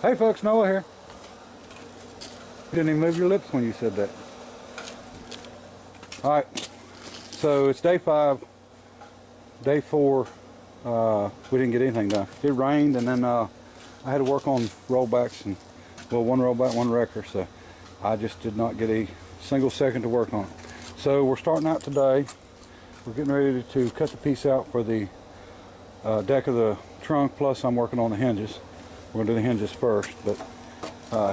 Hey folks, Noah here. You didn't even move your lips when you said that. Alright, so it's day 5. Day 4, we didn't get anything done. It rained, and then I had to work on rollbacks, and well, one rollback, one wrecker, so I just did not get a single second to work on it. So we're starting out today. We're getting ready to cut the piece out for the deck of the trunk, plus I'm working on the hinges. We're going to do the hinges first, but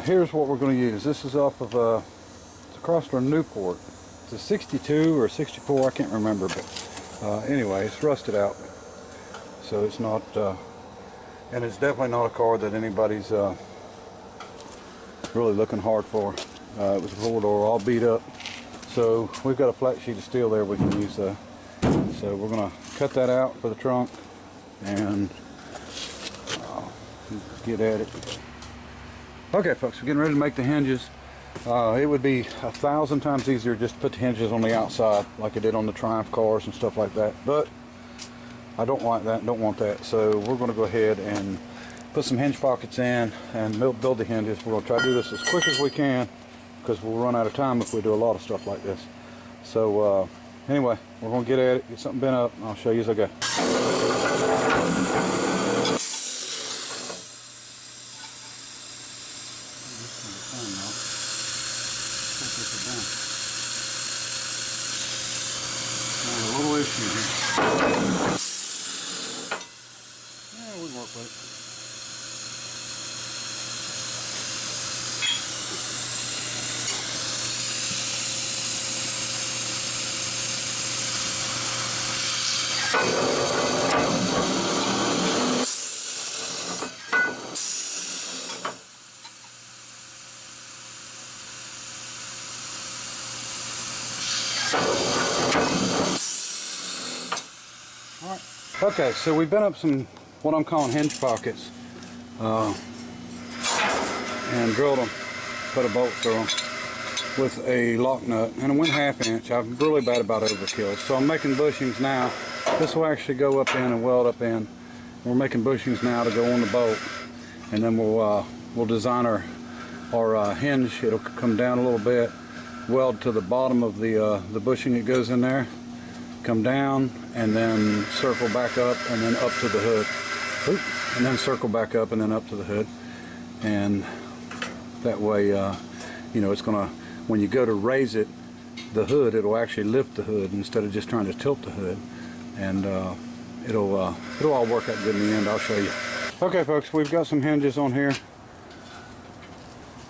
here's what we're going to use. This is off of it's across from Newport. It's a 62 or 64, I can't remember, but anyway, it's rusted out, so it's not, and it's definitely not a car that anybody's really looking hard for. It was a 4-door, all beat up, so we've got a flat sheet of steel there we can use. So we're going to cut that out for the trunk and get at it. Okay folks, we're getting ready to make the hinges. It would be 1,000 times easier just to put the hinges on the outside like I did on the Triumph cars and stuff like that, but I don't like that and don't want that, so we're going to go ahead and put some hinge pockets in and build the hinges. We're going to try to do this as quick as we can because we'll run out of time if we do a lot of stuff like this. So anyway, we're going to get at it, get something bent up, and I'll show you as I go. A little issue here. Yeah, we can work with it. Alright. Okay, so we've bent up some what I'm calling hinge pockets and drilled them, put a bolt through them with a lock nut, and it went 1/2 inch. I'm really bad about overkill, so I'm making bushings now. This will actually go up in and weld up in. We're making bushings now to go on the bolt, and then we'll design our hinge. It'll come down a little bit, weld to the bottom of the bushing that goes in there, come down, and then circle back up and then up to the hood. Oop, and then circle back up and then up to the hood, and that way you know, it's gonna, when you go to raise it, the hood, it'll actually lift the hood instead of just trying to tilt the hood, and it'll all work out good in the end. I'll show you. Okay folks, we've got some hinges on here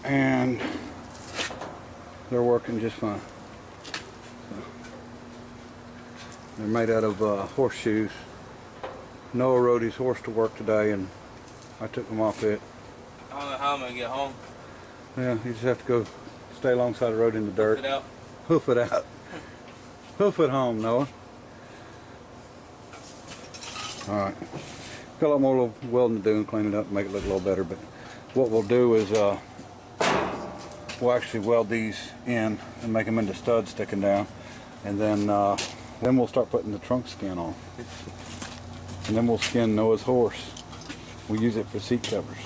and they're working just fine. They're made out of horseshoes. Noah rode his horse to work today, and I took them off it. I don't know how I'm gonna get home. Yeah, you just have to go stay alongside the road in the dirt. Hoof it out. Hoof it out. Hoof it home, Noah. Alright. Got a lot more little welding to do and clean it up and make it look a little better, but what we'll do is we'll actually weld these in and make them into studs sticking down, and then we'll start putting the trunk skin on. And then we'll skin Noah's horse. We'll use it for seat covers.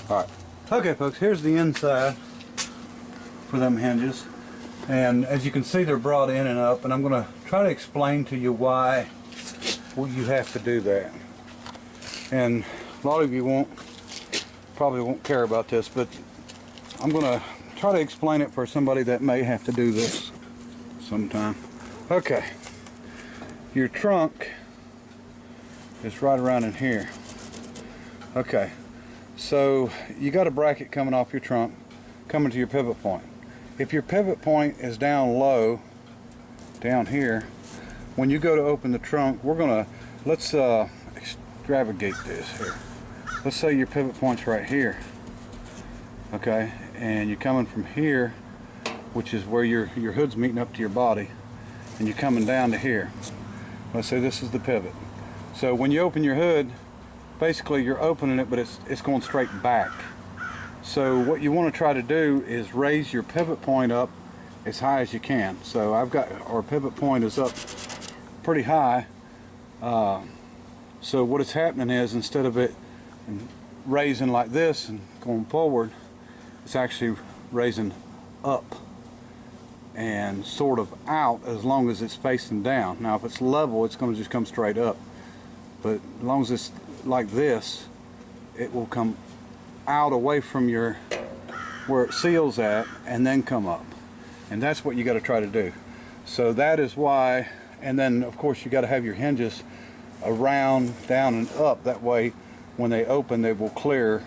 Alright. Okay folks, here's the inside for them hinges. And as you can see, they're brought in and up, and I'm going to try to explain to you why you have to do that. And a lot of you probably won't care about this, but I'm going to try to explain it for somebody that may have to do this sometime. Okay, your trunk is right around in here. Okay, so you got a bracket coming off your trunk, coming to your pivot point. If your pivot point is down low, down here, when you go to open the trunk, let's extravagate this here. Let's say your pivot point's right here, okay, and you're coming from here, which is where your hood's meeting up to your body, and you're coming down to here. Let's say this is the pivot. So when you open your hood, basically you're opening it, but it's going straight back. So what you want to try to do is raise your pivot point up as high as you can. So our pivot point is up pretty high. So what is happening is, instead of it raising like this and going forward, it's actually raising up and sort of out as long as it's facing down. Now if it's level, it's going to just come straight up, but as long as it's like this, it will come out away from your where it seals at and then come up, and that's what you got to try to do. So that is why. And then of course you got to have your hinges around, down and up, that way when they open they will clear,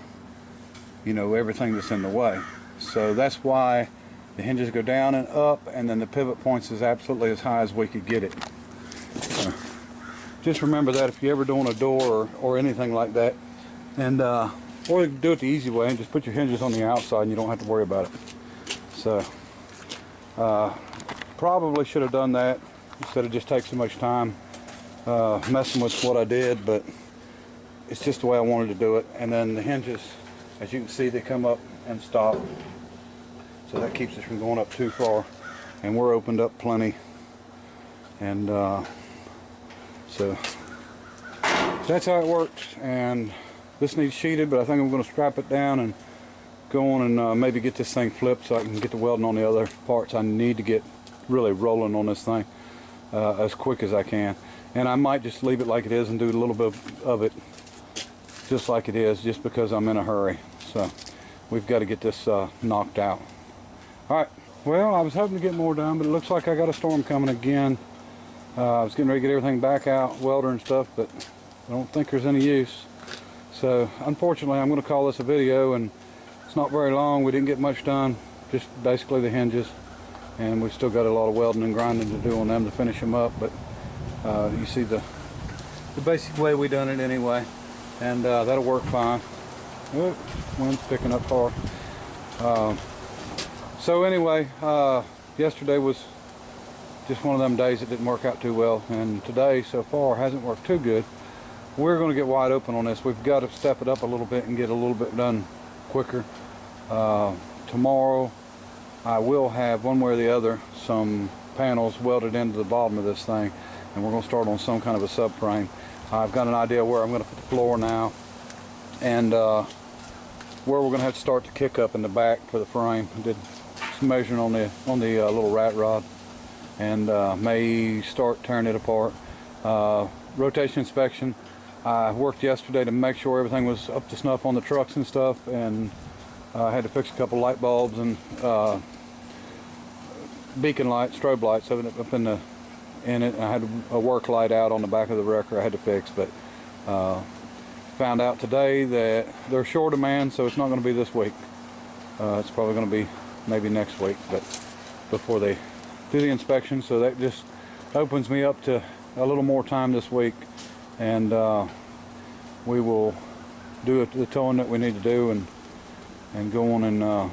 you know, everything that's in the way. So that's why the hinges go down and up, and then the pivot points is absolutely as high as we could get it. So just remember that if you're ever doing a door or anything like that, and or you can do it the easy way and just put your hinges on the outside and you don't have to worry about it. So probably should have done that instead of just take so much time messing with what I did, but it's just the way I wanted to do it. And then the hinges, as you can see, they come up and stop, so that keeps us from going up too far, and we're opened up plenty. And so that's how it works. And this needs sheeted, but I think I'm going to strap it down and go on and maybe get this thing flipped so I can get the welding on the other parts. I need to get really rolling on this thing as quick as I can. And I might just leave it like it is and do a little bit of it just like it is, just because I'm in a hurry. So we've got to get this knocked out. Alright, well, I was hoping to get more done, but it looks like I got a storm coming again. I was getting ready to get everything back out, welder and stuff, but I don't think there's any use. So unfortunately I'm going to call this a video, and it's not very long. We didn't get much done, just basically the hinges, and we've still got a lot of welding and grinding to do on them to finish them up. But you see the basic way we done it anyway, and that'll work fine. Oh, wind's picking up hard. So anyway, yesterday was just one of them days that didn't work out too well, and today so far hasn't worked too good. We're going to get wide open on this. We've got to step it up a little bit and get a little bit done quicker. Tomorrow I will have, one way or the other, some panels welded into the bottom of this thing, and we're going to start on some kind of a subframe. I've got an idea where I'm going to put the floor now, and where we're going to have to start the kick up in the back for the frame. I did some measuring on the little rat rod, and may start tearing it apart. Rotation inspection. I worked yesterday to make sure everything was up to snuff on the trucks and stuff, and I had to fix a couple light bulbs and beacon lights, strobe lights up in it. I had a work light out on the back of the wrecker I had to fix, but found out today that they're short demand, so it's not going to be this week. It's probably going to be maybe next week, but before they do the inspection. So that just opens me up to a little more time this week, and we will do the towing that we need to do and go on and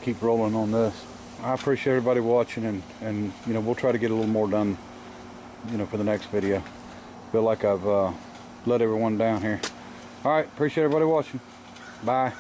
keep rolling on this. I appreciate everybody watching, and you know, we'll try to get a little more done, you know, for the next video. Feel like I've let everyone down here. All right, appreciate everybody watching. Bye.